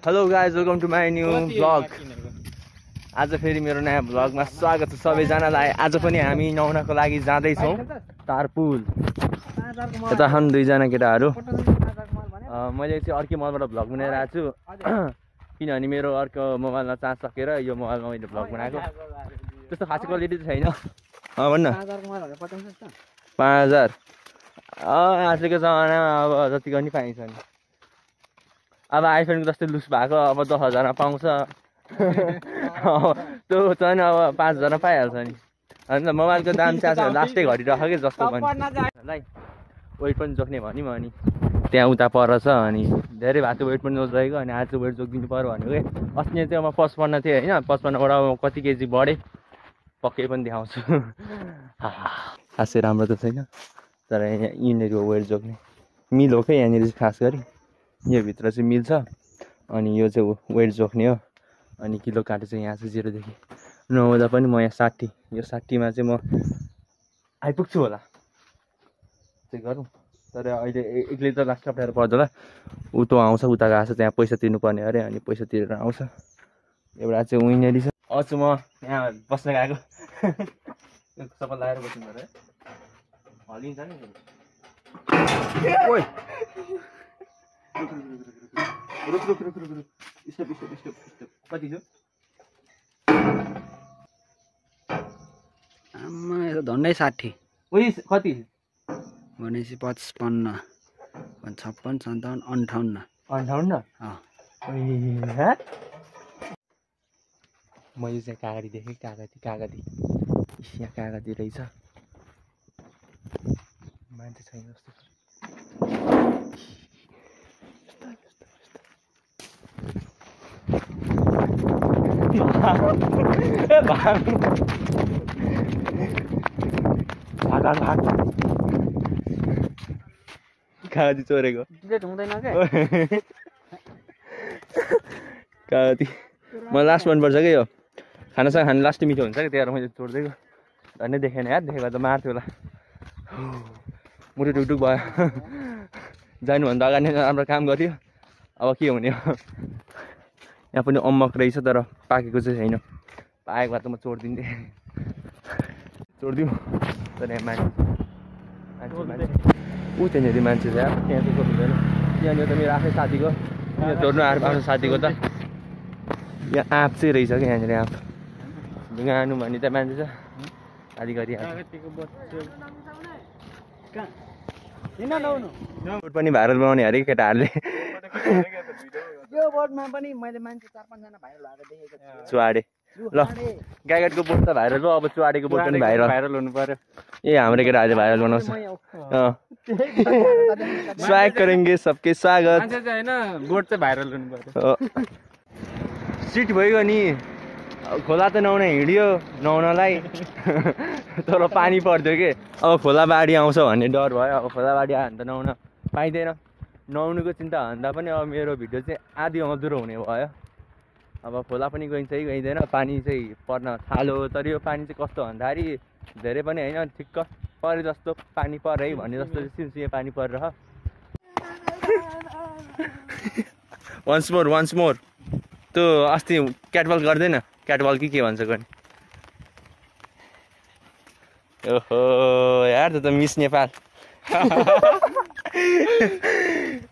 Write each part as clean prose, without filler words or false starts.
Hello guys, welcome to my new vlog. आज फेरि मेरो नयाँ भ्लगमा स्वागत छ सबैजनालाई। आज पनि हामी नुहाउनको लागि जाँदैछौँ तारपुल। यता छन् दुईजना केटाहरू। मैले चाहिँ अर्कै मोबाइलबाट भ्लग बनाइरहेको छु किनभने मेरो अर्को मोबाइलमा चार्ज सकेर यो मोबाइलमा मैले भ्लग बनाएको। त्यस्तो खासै क्वालिटी छैन। भन्न 5000 आजको जमानामा अब जति पनि पाइन्छ नि। अब आइफोनको जस्तै लुज भएको अब 10,000मा पाउँछ। त्यो चाहिँ अब 5,000मा पाइहाल्छ नि। अन्त मोबाइलको दाम चाहिँ आज लास्टै घटिरहेको कि जस्तो पनि वेट पनि जोख्ने भन्यो अनि त्यहाँ उता पर छ। अनि धेरै भएको वेट पनि जोगिरहेको। अनि आज वेट जोगिदिनु पऱ्यो भनेको कि अस्ति चाहिँ म 55 थिएँ होइन। 55बाट कति केजी बढेँ पक्कै पनि देखाउँछु। खासै राम्रो त छैन तर यहाँनिर वेट जोग्ने मिल हो क्या। यहाँनिर चाहिँ खास गरी यो भित्र चाहिँ मिल्छ। अनि यो चाहिँ वेट जोख्ने हो। अनि किलो काटे चाहिँ यहाँ चाहिँ 0 देखि 9 हुँदा पनि म यहाँ 60, यो 60मा चाहिँ म आइपुग्छु होला चाहिँ गरौँ। तर अहिले एक्लै त लास्ट अप्ठ्यारो पर्छ होला। उतो आउँछ उता गएको छ त्यहाँ पैसा तिर्नुपर्ने अरे। अनि पैसा तिरेर आउँछ। एउटा चाहिँ विनेरी छ। अझ म यहाँ बस्न गएको सबै लगाएर बस्नु पर्यो है। हलिन्छ नि रुक स्टप कति छ आम्मा यो झन्डै 60 उही कति भनेपछि 55 56 57 58 मैले चाहिँ कागती देखेँ। कागती यहाँ कागती रहेछ। मान्छे छैन जस्तो छ। कागती चोरेको हुँदैन क्या कागती मलाई लास्ट मनपर्छ क्या यो। खानासँग खानु लास्ट मिठो हुन्छ क्या त्यही भएर मैले चोरिदिएको। धन्य देखेन यार, देखेको त मार्थ्यो होला। मुटु टुकटुक भयो। जानुभन्दा अगाडि राम्रो काम गऱ्यो। अब के हुने हो। यहाँ पनि अम्मक रहेछ तर पाकेको चाहिँ छैन। पाएको भए त म चोरिदिन्थेँ। चोरिदिउँ तर यहाँ मान्छे ऊ त्यहाँनिर मान्छे छ यार। त्यहाँ चाहिँ चोर्दैन। त्यहाँनिर त मेरो आफ्नै साथीको चोर्नु आफ्नो साथीको त यहाँ आँप चाहिँ रहेछ क्या। यहाँनिर आँप गानु भन्ने त मान्छे छ अलिकति पनि भाइरल बनाउने अरे केटाहरूले। यो बोर्डमा पनि मैले मान्छे 4-5 जना भाइरल भएको देखेको छु। चुवाडे ल गाइडको बोर्ड त भाइरल हो। अब चुवाडेको बोर्ड पनि भाइरल हुनु पर्यो। ए हाम्रो केटाहरूले भाइरल बनाउँछ। स्वागत करेंगे सबके स्वागत। हैन बोर्ड चाहिँ भाइरल हुनु पर्यो। सिट भइगयो नि। खोला त नुहाउन हिँड्यो नुहाउनलाई तर पानी पर्थ्यो कि। अब खोला बाढी आउँछ भन्ने डर भयो। अब खोला बाढी आयो भने त नुहाउन पाइँदैन। नुहाउनुको चिन्ता भन्दा पनि अब मेरो भिडियो चाहिँ आधी अधुरो हुने भयो। अब खोला पनि गइन्छ कि गइँदैन। पानी चाहिँ पर्न थाल्यो तर यो पानी चाहिँ कस्तो भन्दाखेरि धेरै पनि होइन ठिक्क परे जस्तो पानी परे है भन्ने जस्तो सिमसिमे पानी परेर। वन्स मोर त्यो अस्ति क्याटवल गर्दैन क्याटवल के भन्छ गर्ने। ओहो यार त मिस नेपाल।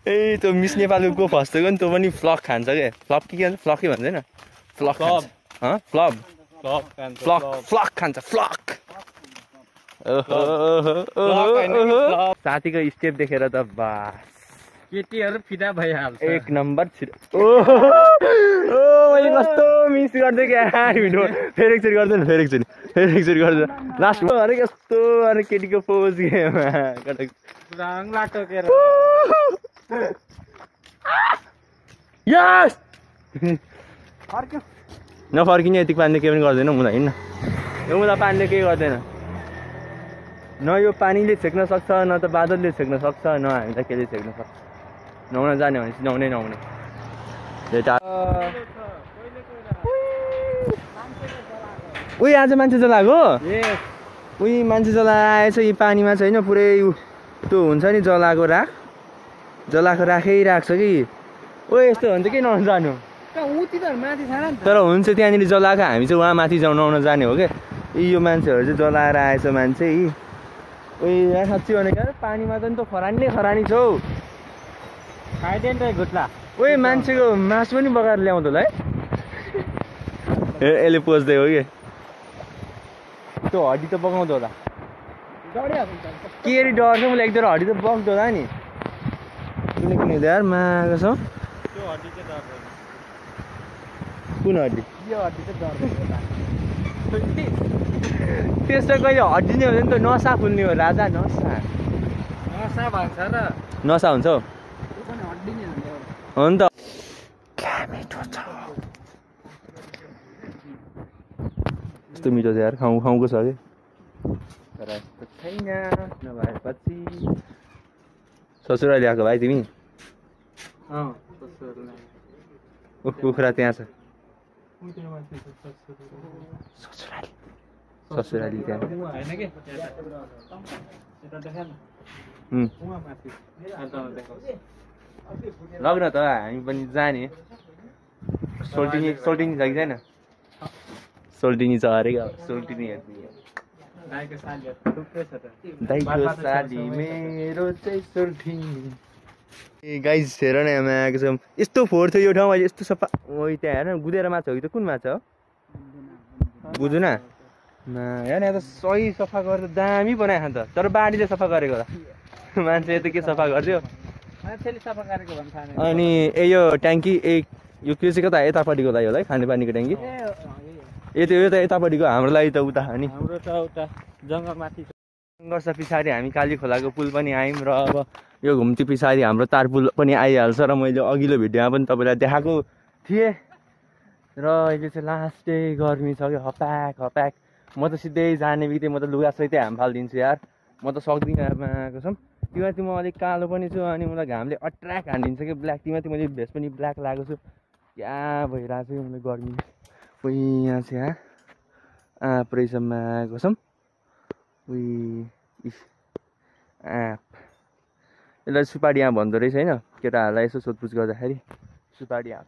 ए त्यो मिस नेपालको को फस्टेको नि त्यो पनि फ्लक खान्छ क्या। फ्लप के भन्छ फ्लकै भन्दैन फ्लक फ्लक खान्छ फ्लक। साथीको स्टेप देखेर त बास केटीहरु फिदा भइहाल्छ। एक नम्बर छिटो। मैले कस्तो मिस गर्दै क्या भिडियो। फेरि एकचोटि गर्दैन लास्ट अरे कस्तो अरे केटीको पोज यस नफर्किने यति पानीले केही पनि गर्दैन। हुँदा हिँड्न यो हुँदा पानीले केही गर्दैन। न यो पानीले छेक्न सक्छ न त बादलले छेक्न सक्छ न हामीलाई केले छेक्न सक्छ। नुहाउन जाने भनेपछि नुहाउने उही आज मान्छे जलाएको। उही मान्छे जलाएछ यी पानीमा छैन पुरै त्यो हुन्छ नि जलाएको राख जलाएको राखै राख्छ कि ओ यस्तो हो भने चाहिँ के नहुन जानु तर हुन्छ त्यहाँनिर जलाएको हामी चाहिँ उहाँ माथि जाउँ नुहाउन जाने हो क्या यो मान्छेहरू चाहिँ जलाएर आएछ मान्छे यहाँ साँच्ची भनेको पानीमा त नि त खरानी छौ घुट्ला ओए मान्छेको मासु पनि बगाएर ल्याउँदो होला है यसले पोज्दै हो कि त्यो हड्डी त बगाउँदो होला के अरे डर छ मलाई एकदम हड्डी त बग्दो होला नि कुनै यार मागेको छ कुन हड्डी त्यसमा कहिले हड्डी नै हुन्छ नि त नसा फुल्ने हो राजा नसा हुन्छ हौ हो नि त यस्तो मिठो छ यार खाउको छ कि तर यस्तो छैन नभएपछि ससुरा ल्याएको भाइ तिमी कुखुरा त्यहाँ छ ससुराली त्यहाँ लग्न त हामी पनि जाने सोल्टिनी छ कि छैन सोल्टिनी छ अरे सोल्टिनी दाइको साली मेरो चाहिँ सोल्टिनी गाइस हेर न यहाँ आएको छ यस्तो फोहोर थियो यो ठाउँमा यस्तो सफा ओइ त्यहाँ हेर न गुदेर माछा हो कि त कुन माछा हो बुझ्नु न यहाँ त सही सफा गरेर दामी बनाएको त तर बाढीले सफा गरेको होला मान्छे त के सफा गर्थ्यो अनि यो ट्याङ्की यो के चाहिँ कता यतापट्टिको लागि होला है खानेपानीको ट्याङ्की यो त यतापट्टिको हाम्रो लागि त उता हो नि जङ्गलमाथि वर्ष पछाडि हामी काली खोलाको पुल पनि आयौँ र अब यो घुम्ती पछाडि हाम्रो तार पुल पनि आइहाल्छ र मैले अघिल्लो भिडियोमा पनि तपाईँलाई देखाएको थिएँ र अहिले चाहिँ लास्ट डे गर्मी छ कि हप्याक म त सिधै जाने बित्तिकै म त लुगासहितै हाम फालिदिन्छु यार म त सक्दिनँ आएको छौँ तिमीमाथि म अलिक कालो पनि छु अनि मलाई घामले अट्र्याक हानिदिन्छ कि ब्ल्याक तिमीमाथि मैले भेस्ट पनि ब्ल्याक लगाएको छु क्या भइरहेको छ मलाई गर्मी उही यहाँ चाहिँ आँप रहेछ आएको छौँ आँप यसलाई सुपारी आँप भन्दो रहेछ होइन केटाहरूलाई यसो सोधपुछ गर्दाखेरि सुपारी आँप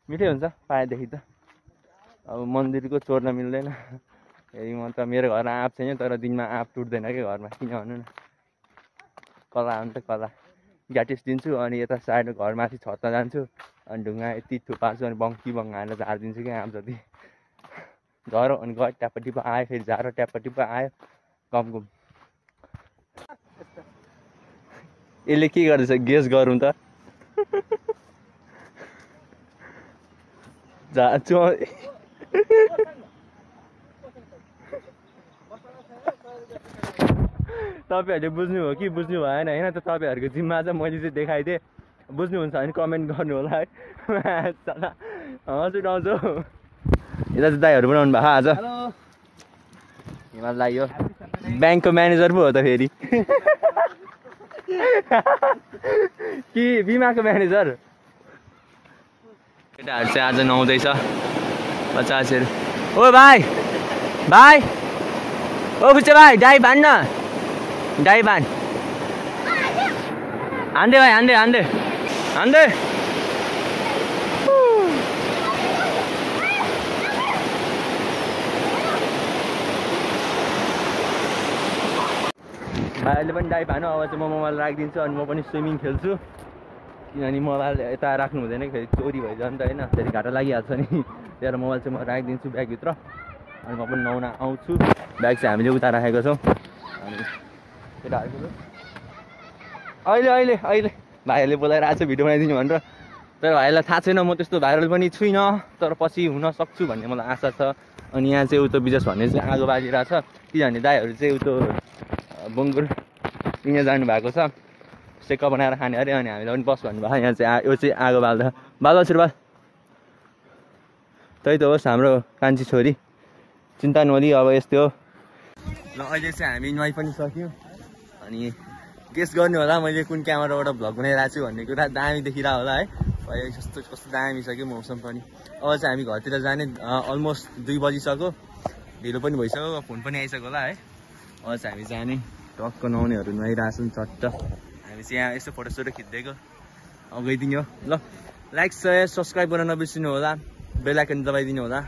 मिठै हुन्छ पाएदेखि त अब मन्दिरको चोर्न मिल्दैन फेरि म त मेरो घरमा आँप छैन तर दिनमा आँप टुट्दैन क्या घरमा किन भन्नु न कला हो नि त कला ग्याटिस दिन्छु अनि यता साइड घरमाथि छतमा जान्छु अनि ढुङ्गा यति थुपार्छु अनि बङ्की हालेर झारिदिन्छु क्या आँप जति झरो अनि गयो ट्यापट्टि पो आयो फेरि झारो ट्यापट्टि पो आयो घुम यसले के गर्दैछ गेस गरौँ त तपाईँहरूले बुझ्नुभयो कि बुझ्नु भएन होइन त तपाईँहरूको जिम्मा चाहिँ मैले चाहिँ देखाइदिएँ बुझ्नुहुन्छ भने कमेन्ट गर्नु होला है हजुर आउँछु यता चाहिँ दाइहरू बनाउनु भएको आज हिमाल दाइ हो ब्याङ्कको म्यानेजर पो हो त फेरि कि बिमाको म्यानेजर केटाहरू चाहिँ आज नुहाउँदैछ 50 ओ भाइ ओ बुझ्छ भाइ डाइ भान न डाइ भान हान्दै भाइ हान्दै भाइहरूले पनि डाइ भानु अब चाहिँ म मोबाइल राखिदिन्छु अनि म पनि स्विमिङ खेल्छु किनभने मोबाइल यता राख्नु हुँदैन फेरि चोरी भइजान्छ होइन फेरि घाटा लागिहाल्छ नि त्यही भएर मोबाइल चाहिँ म राखिदिन्छु ब्यागभित्र अनि म पनि नुहाउन आउँछु ब्याग चाहिँ हामीले उता राखेको छौँ अनि केटाहरूको अहिले भाइहरूले बोलाएर आज भिडियो बनाइदिनु भनेर तर भाइलाई थाहा छैन म त्यस्तो भाइरल पनि छुइनँ तर पछि हुन सक्छु भन्ने मलाई आशा छ अनि यहाँ चाहिँ उतो विजस भन्ने चाहिँ आगो बालिरहेछ किनभने दाइहरू चाहिँ उतो बुङ्गुर यहाँ जानुभएको छ सेक्का बनाएर खाने अरे अनि हामीलाई पनि बस भन्नुभयो यहाँ चाहिँ यो चाहिँ आगो बाल्दा बाल आशीर्वाद त्यही त होस् हाम्रो कान्छी छोरी चिन्ता नहोली अब यस्तै हो ल अहिले चाहिँ हामी नुहाइ पनि सक्यौँ अनि गेस गर्नु होला मैले कुन क्यामेराबाट भ्लग बनाइरहेको छु भन्ने कुरा दामी देखिरहेको होला है अहिले कस्तो दामी छ कि मौसम पनि अब चाहिँ हामी घरतिर जाने अलमोस्ट 2 बजिसक्यो ढिलो पनि भइसक्यो फोन पनि आइसक्यो होला है अब चाहिँ हामी जाने टक्क नुहाउनेहरू नुहाइरहेछौँ चट्ट हामी चाहिँ यहाँ यसो फोटोसोटो खिच्दैको गइदिने हो ल लाइक शेयर सब्स्क्राइब गर्न नबिर्सिनु होला बेल आइकन दबाइदिनु होला